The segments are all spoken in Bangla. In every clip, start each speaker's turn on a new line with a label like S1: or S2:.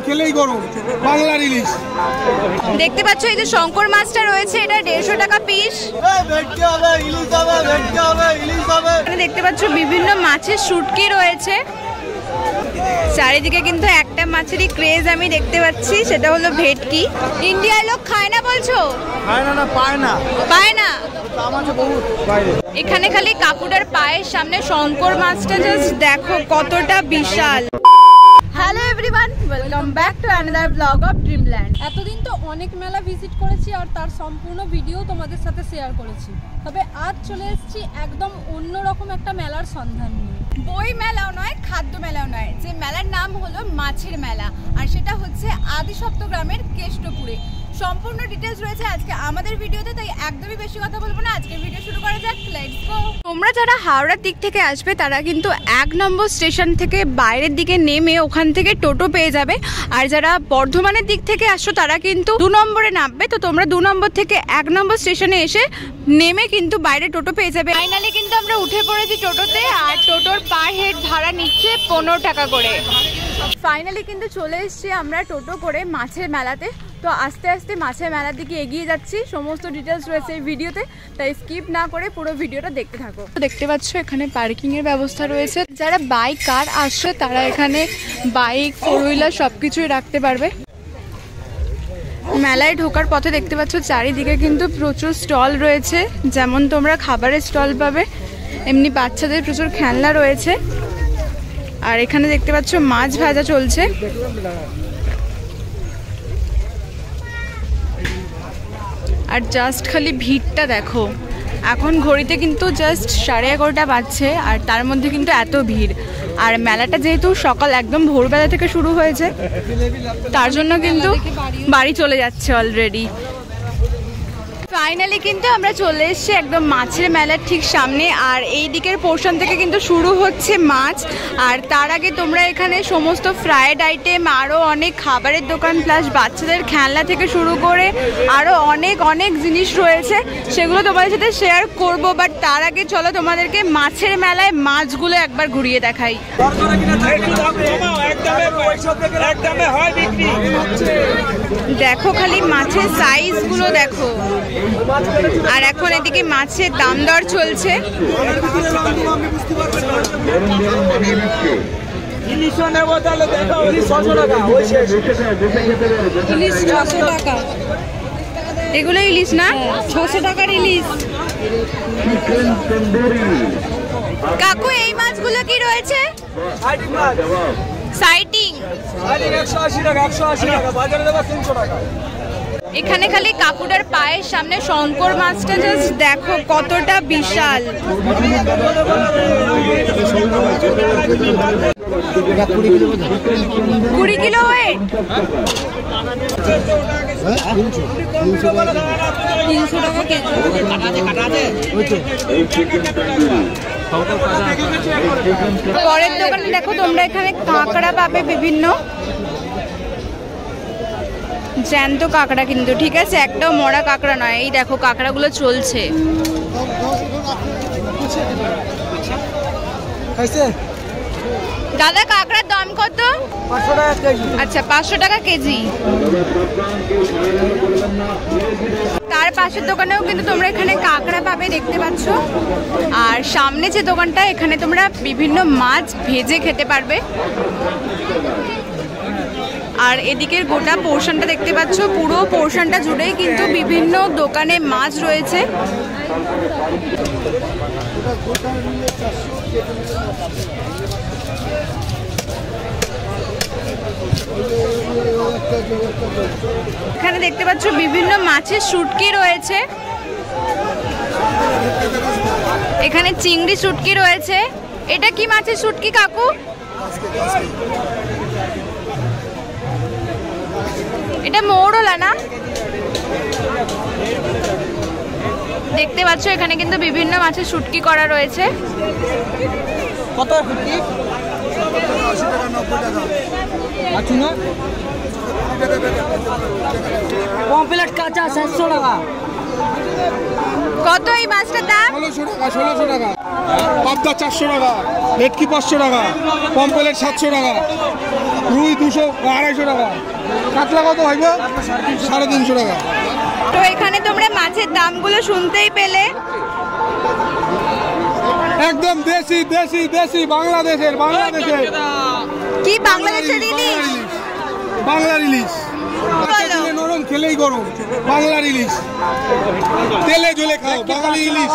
S1: খেলেই গরম বাংলার ইলিশ।
S2: দেখতে পাচ্ছ এই যে শঙ্কর মাছটা রয়েছে, এটা 150 টাকা পিস। দেখতে পাচ্ছ বিভিন্ন মাছের শুটকি রয়েছে। চারিদিকে কিন্তু একটা মাছেরই ক্রেজ আমি দেখতে পাচ্ছি, সেটা হলো ভেটকি। ইন্ডিয়ার লোক খায় না বলছো?
S1: খায় না, পায় না,
S2: পায় না। এখানে খালি কাকুটার পায়ের সামনে শঙ্কর মাছটা জাস্ট দেখো কতটা বিশাল। Hello everyone, welcome back to another blog of Dreamland.
S3: এতদিন তো অনেক মেলা ভিজিট করেছি আর তার সম্পূর্ণ ভিডিও তোমাদের সাথে শেয়ার করেছি, তবে আজ চলে এসেছি একদম অন্যরকম একটা মেলার সন্ধান নিয়ে।
S2: বই মেলাও নয়, খাদ্য মেলাও নয়, যে মেলার নাম হলো মাছের মেলা, আর সেটা হচ্ছে আদিসপ্তগ্রামের কেষ্টপুরে। সম্পূর্ণ ডিটেলস রয়েছে আজকে আমাদের ভিডিওতে, তাই একদমই বেশি কথা বলবো না, আজকের ভিডিও শুরু করা যাক। Let's go. তোমরা যারা হাওড়ার দিক থেকে আসবে তারা কিন্তু 1 নম্বর স্টেশন থেকে বাইরের দিকে নেমে ওখান থেকে টোটো পেয়ে যাবে, আর যারা বর্ধমানের দিক থেকে আসছো তারা কিন্তু 2 নম্বরে নামবে। তো তোমরা 2 নম্বর থেকে 1 নম্বর স্টেশনে এসে নেমে কিন্তু বাইরে টোটো পেয়ে যাবে। ফাইনালি কিন্তু আমরা উঠে পড়েছি টোটোতে, আর টোটোর পার হেড ভাড়া নিচ্ছে 15 টাকা করে। ফাইনালি কিন্তু চলে এসেছি আমরা টোটো করে মাছের মেলাতে। তো আস্তে আস্তে মাছের মেলার দিকে এগিয়ে যাচ্ছি, সমস্ত ডিটেলস রয়েছে এই ভিডিওতে, তাই স্কিপ না করে পুরো ভিডিওটা দেখতে থাকো। দেখতে পাচ্ছ এখানে পার্কিং এর ব্যবস্থা রয়েছে, যারা বাইক কার আসছে তারা এখানে বাইক, 4 হুইলার সবকিছুই রাখতে পারবে। মেলায় ঢোকার পথে দেখতে পাচ্ছ চারিদিকে কিন্তু প্রচুর স্টল রয়েছে, যেমন তোমরা খাবারের স্টল পাবে, এমনি বাচ্চাদের প্রচুর খেলনা রয়েছে। আর এখানে দেখতে পাচ্ছ মাছ ভাজা চলছে। আর জাস্ট খালি ভিড়টা দেখো, এখন ঘড়িতে কিন্তু জাস্ট 11:30 বাজছে, আর তার মধ্যে কিন্তু এত ভিড়। আর মেলাটা যেহেতু সকাল একদম ভোরবেলা থেকে শুরু হয়েছে, তার জন্য কিন্তু বাড়ি চলে যাচ্ছে অলরেডি। ফাইনালি কিন্তু আমরা চলে এসেছি একদম মাছের মেলার ঠিক সামনে, আর এই দিকের পোর্শন থেকে কিন্তু শুরু হচ্ছে মাছ। আর তার আগে তোমরা এখানে সমস্ত ফ্রায়েড আইটেম, আরও অনেক খাবারের দোকান, প্লাস বাচ্চাদের খেলনা থেকে শুরু করে আরও অনেক অনেক জিনিস রয়েছে, সেগুলো তোমাদের সাথে শেয়ার করব। বাট তার আগে চলো তোমাদেরকে মাছের মেলায় মাছগুলো একবার ঘুরিয়ে দেখাই। দেখো খালি মাছের সাইজগুলো দেখো। আর এখন এদিকে মাছের দাম দর চলছে। এগুলো ইলিশ না? 600 টাকার ইলিশ। কাকু এই মাছগুলো কি রয়েছে? সাইটিং 180 টাকা, 180 টাকা, বাজারে দেবা 300 টাকা। এখানে খালি কাকুটার পায়ের সামনে শঙ্কর মাছটা জাস্ট দেখো কতটা বিশাল। 20 কিলো ওয়েট, 300 টাকা কেজি। পরের দোকানে দেখো তোমরা এখানে কাঁকড়া পাবে, বিভিন্ন জ্যান্ত কাঁকড়া কিন্তু, ঠিক আছে, একটাও মরা কাঁকড়া নয়। এই দেখো কাঁকড়াগুলো চলছে। দাদা কাঁকড়ার দাম কত? 500 টাকা কেজি। আচ্ছা 500 টাকা কেজি। তার পাশের দোকানেও কিন্তু তোমরা এখানে কাঁকড়া পাবে, দেখতে পাচ্ছ। আর সামনে যে দোকানটা, এখানে তোমরা বিভিন্ন মাছ ভেজে খেতে পারবে। আর এদিকের গোটা পোর্শনটা দেখতে পাচ্ছ, পুরো পোর্শনটা জুড়েই কিন্তু বিভিন্ন দোকানে মাছ রয়েছে। এখানে দেখতে পাচ্ছ বিভিন্ন মাছের শুটকি রয়েছে, এখানে চিংড়ি শুটকি রয়েছে। এটা কি মাছের শুটকি কাকু? এটা মৌরলা না? দেখতে পাচ্ছ এখানে কিন্তু বিভিন্ন মাছের শুটকি করা রয়েছে।
S1: কত শুটকি? 80 টাকা, 90 টাকা। আচ্ছা না, কমপ্লিট কাঁচা 700 টাকা।
S2: কত এই মাছটার দাম?
S1: 1600 টাকা, 1600 টাকা। পাবদা 400 টাকা, ভেটকি 500 টাকা, পম্পলেট 700 টাকা, রুই 200-250 টাকা, কাতলা কত ভাইবো 350 টাকা।
S2: তো এখানে তোমরা মাছের দামগুলো শুনতেই পেলে।
S1: একদম দেশি দেশি দেশি বাংলাদেশের
S2: কি বাংলাদেশের ইলিশ?
S1: বাংলার ইলিশ, নরম খেলেই গরম, বাংলার ইলিশ, তেলে ঝোলে খাও, বাঙালি ইলিশ।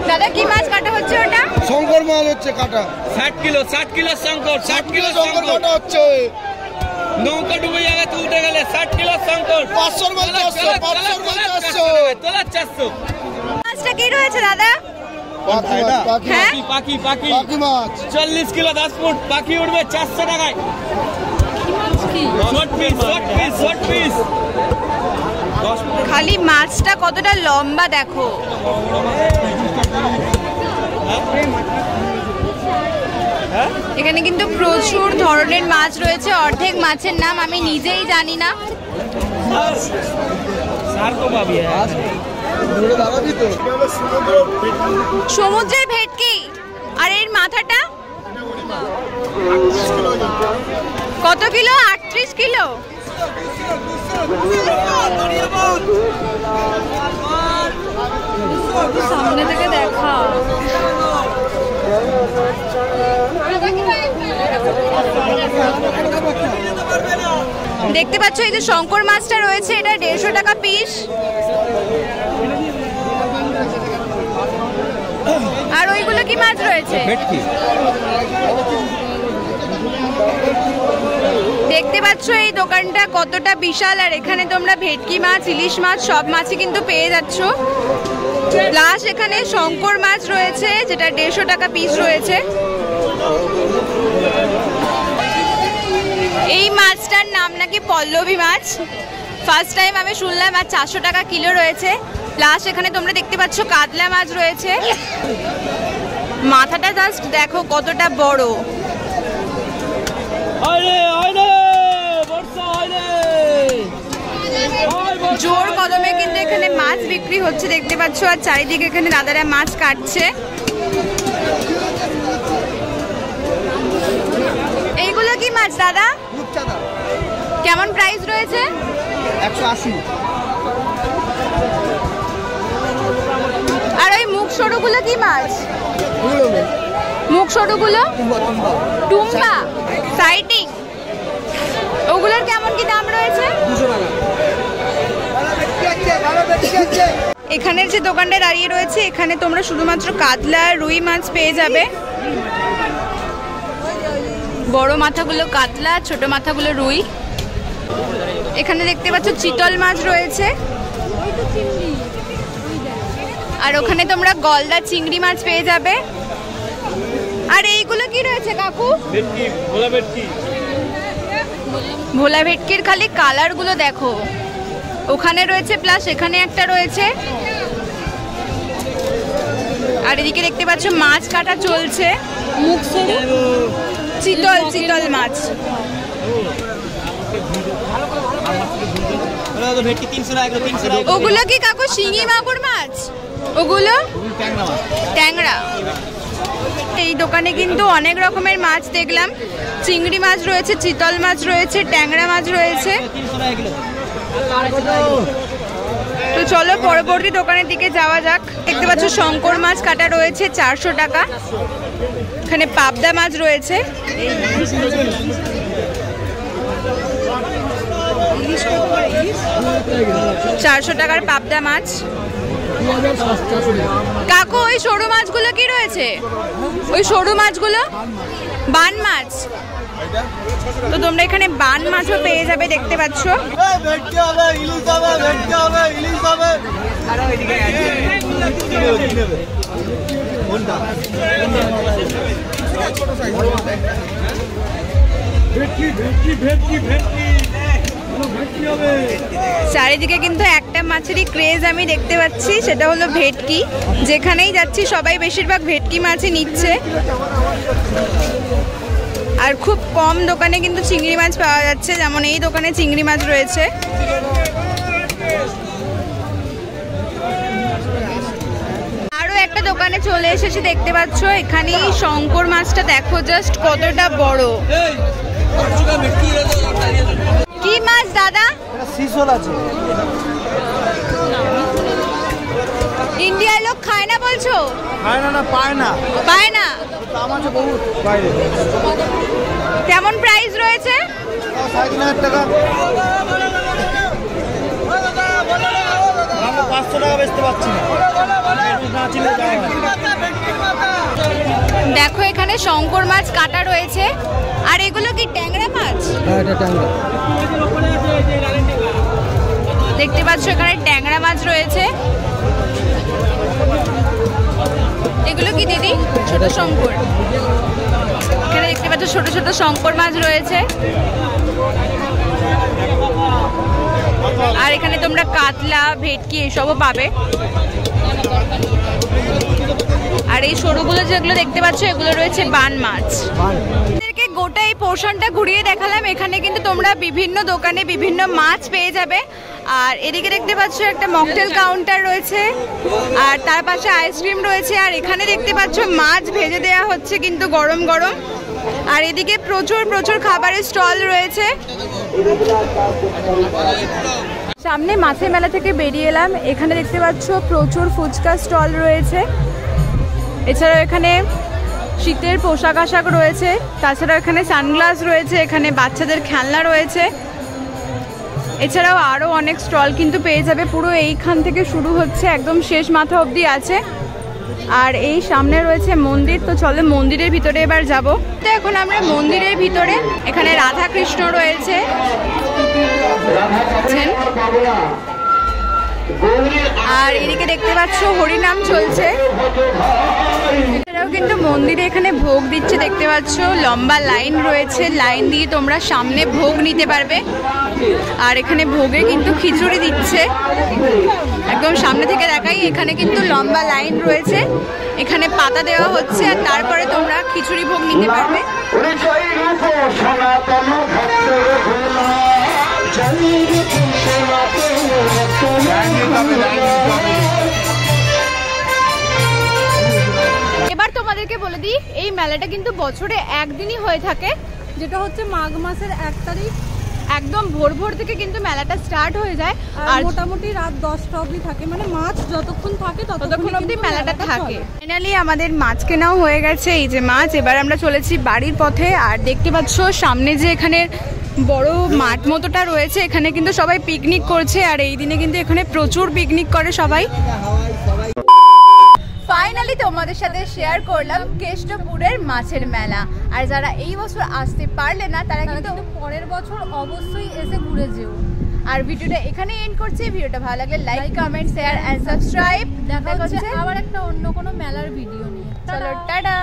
S2: দাদা কি মাছ কাটা হচ্ছে ওটা?
S1: শঙ্কর মাছ হচ্ছে কাটা
S4: 60 কিলো শঙ্কর, 60 কিলো
S1: শঙ্কর কাটা হচ্ছে।
S4: নৌকা ডুবে যাবে তুলতে গেলে 60 কিলো শঙ্কর,
S1: 500 মাছ 400
S4: তোলা 400।
S2: মাছটা কি রয়েছে দাদা? হ্যাঁ
S4: পাখি
S1: মাছ
S4: 40 কিলো 10 ফুট পাখি উঠবে 400 টাকায়। শর্ট পিস
S2: খালি মাছটা কতটা লম্বা দেখো। এখানে কিন্তু প্রচুর ধরনের মাছ রয়েছে, অর্ধেক মাছের নাম আমি নিজেই জানি না। সমুদ্রের ভেটকি। আর এর মাথাটা কত কিলো? 38 কিলো।
S3: সামনে থেকে দেখা।
S2: দেখতে পাচ্ছ এই যে শঙ্কর মাছটা রয়েছে, এটা 150 টাকা পিস। আর ওইগুলো কি মাছ রয়েছে? দেখতে পাচ্ছ এই দোকানটা কতটা বিশাল, আর এখানে তোমরা ভেটকি মাছ, ইলিশ মাছ সব মাছই কিন্তু পেয়ে যাচ্ছ। প্লাস এখানে শঙ্কর মাছ রয়েছে যেটা 150 টাকা পিস রয়েছে। এই মাছটার নাম নাকি পল্লবী মাছ, ফার্স্ট টাইম আমি শুনলাম। আর 400 টাকা কিলো রয়েছে। প্লাস এখানে তোমরা দেখতে পাচ্ছ কাতলা মাছ রয়েছে। মাথাটা জাস্ট দেখো কতটা বড়। জোর কদমে কিন্তু এখানে মাছ বিক্রি হচ্ছে দেখতে পাচ্ছ। আর চারিদিকে এখানে দাদারা মাছ কাটছে। এইগুলো কি মাছ দাদা? কেমন প্রাইস রয়েছে?
S1: 180।
S2: আর ওই মুখ সরুগুলো কি মাছ? মুখ সরুগুলো টুম্বা, সাইটিং, ওগুলোর কেমন কি দাম রয়েছে?
S1: 200 টাকা।
S2: এখানের যে দোকানটা দাঁড়িয়ে রয়েছে এখানে তোমরা শুধুমাত্র কাতলা, রুই মাছ পেয়ে যাবে। বড় মাথাগুলো কাতলা, ছোট মাথাগুলো রুই। এখানে দেখতে পাচ্ছ চিতল মাছ রয়েছে। আর ওখানে তোমরা গলদা চিংড়ি মাছ পেয়ে যাবে। আর এইগুলো কি রয়েছে কাকু? ভোলা ভেটকির খালি কালার গুলো দেখো। ওখানে রয়েছে প্লাস এখানে একটা রয়েছে। আর এদিকে দেখতে পাচ্ছ মাছ কাটা চলছে। চিতল মাছ। ওগুলো কি কাকু শিঙি মাগুর মাছ? ওগুলো ট্যাংরা। এই দোকানে কিন্তু অনেক রকমের মাছ দেখলাম। চিংড়ি মাছ রয়েছে, চিতল মাছ রয়েছে, ট্যাংরা মাছ রয়েছে। তো চলো পরবর্তী দোকানের দিকে যাওয়া যাক। দেখতে পাচ্ছ শঙ্কর মাছ কাটা রয়েছে 400 টাকা। এখানে পাবদা মাছ রয়েছে। 400 টাকার পাবদা মাছ। কাকু ওই সরু মাছগুলো কি রয়েছে? ওই সরু মাছগুলো বান মাছ। তো তোমরা এখানে বান মাছও পেয়ে যাবে দেখতে পাচ্ছ। চারিদিকে কিন্তু একটা মাছেরই ক্রেজ আমি দেখতে পাচ্ছি, সেটা হলো ভেটকি। যেখানেই যাচ্ছি সবাই বেশিরভাগ ভেটকি মাছই নিচ্ছে। আর খুব কম দোকানে কিন্তু চিংড়ি মাছ পাওয়া যাচ্ছে, যেমন এই দোকানে চিংড়ি মাছ রয়েছে। আরও একটা দোকানে চলে এসেছি, দেখতে পাচ্ছ এখানে শঙ্কর মাছটা দেখো জাস্ট কতটা বড়। কি মাছ দাদা?
S5: সিসল আছে।
S2: ইন্ডিয়ার লোক খায় না বলছো?
S5: খায় না, পায় না।
S2: পায় না?
S5: দাম আছে বহুত বাইরে।
S2: কেমন প্রাইস রয়েছে?
S5: 3,500 টাকা। আমি 500 টাকা বেচতে পারছি না।
S2: দেখো এখানে শঙ্কর মাছ কাটা রয়েছে। আর এগুলো কি ট্যাংরা মাছ?
S5: হ্যাঁ, এটা ট্যাংরা।
S2: দেখতে পাচ্ছ এখানে ট্যাংরা মাছ রয়েছে। এগুলো কি দিদি? ছোট শঙ্কর। এখানে দেখতে পাচ্ছ ছোট ছোট শঙ্কর মাছ রয়েছে। আর এখানে তোমরা কাতলা, ভেটকি এসবও পাবে। আর এই সরুগুলো যেগুলো দেখতে পাচ্ছ এগুলো রয়েছে বান মাছ। আপনাদেরকে গোটা এই পোর্শনটা ঘুরিয়ে দেখালাম। এখানে কিন্তু তোমরা বিভিন্ন দোকানে বিভিন্ন মাছ পেয়ে যাবে। আর এদিকে দেখতে পাচ্ছ একটা মকটেল কাউন্টার রয়েছে, আর তার পাশে আইসক্রিম রয়েছে। আর এখানে দেখতে পাচ্ছ মাছ ভেজে দেওয়া হচ্ছে কিন্তু গরম গরম। আর এদিকে প্রচুর প্রচুর খাবারের স্টল রয়েছে। সামনে মাছের মেলা থেকে বেরিয়ে এলাম। এখানে দেখতে পাচ্ছ প্রচুর ফুচকা স্টল রয়েছে। এছাড়াও এখানে শীতের পোশাক আশাক রয়েছে। তাছাড়াও এখানে সানগ্লাস রয়েছে, এখানে বাচ্চাদের খেলনা রয়েছে। এছাড়াও আরও অনেক স্টল কিন্তু পেয়ে যাবে। পুরো এইখান থেকে শুরু হচ্ছে, একদম শেষ মাথা অবধি আছে। আর এই সামনে রয়েছে মন্দির। তো চলো মন্দিরের ভিতরে এবার যাব। তো এখন আমরা মন্দিরের ভিতরে, এখানে রাধা কৃষ্ণ রয়েছে। আর এদিকে দেখতে পাচ্ছ হরিনাম চলছে। এছাড়াও কিন্তু মন্দিরে এখানে ভোগ দিচ্ছে, দেখতে পাচ্ছ লম্বা লাইন রয়েছে। লাইন দিয়ে তোমরা সামনে ভোগ নিতে পারবে। আর এখানে ভোগে কিন্তু খিচুড়ি দিচ্ছে, একদম সামনে থেকে দেখাই। এখানে কিন্তু লম্বা লাইন রয়েছে, এখানে পাতা দেওয়া হচ্ছে। আর তারপরে তোমরা খিচুড়ি ভোগ নিতে পারবে। এবার তোমাদেরকে বলে দিই, এই মেলাটা কিন্তু বছরে একদিনই হয়ে থাকে,
S3: যেটা হচ্ছে মাঘ মাসের 1 তারিখ।
S2: একদম ভোর ভোর থেকে কিন্তু মেলাটা স্টার্ট হয়ে যায়।
S3: আর মোটামুটি রাত 10টা অবধি থাকে, মানে মাছ যতক্ষণ থাকে
S2: ততক্ষণ অবধি মেলাটা থাকে। ফাইনালি আমাদের মাছ কেনাও হয়ে গেছে। এই যে মাছ, এবার আমরা চলেছি বাড়ির পথে। আর দেখতে পাচ্ছ সামনে যে এখানে বড় মাঠ মতোটা রয়েছে, এখানে কিন্তু সবাই পিকনিক করছে। আর এই দিনে কিন্তু এখানে প্রচুর পিকনিক করে সবাই। ফাইনালি তোমাদের সাথে শেয়ার করলাম কেষ্টপুরের মাছের মেলা। আর যারা এই বছর আসতে পারলে না তারা কিন্তু
S3: পরের বছর অবশ্যই এসে ঘুরে যেও।
S2: আর ভিডিওটা এখানে এন্ড করছি। ভিডিওটা ভালো লাগলে like, comment, share and subscribe.
S3: দেখা হচ্ছে আবার একটা অন্য কোনো মেলার ভিডিও নিয়ে।
S2: চলো টাটা।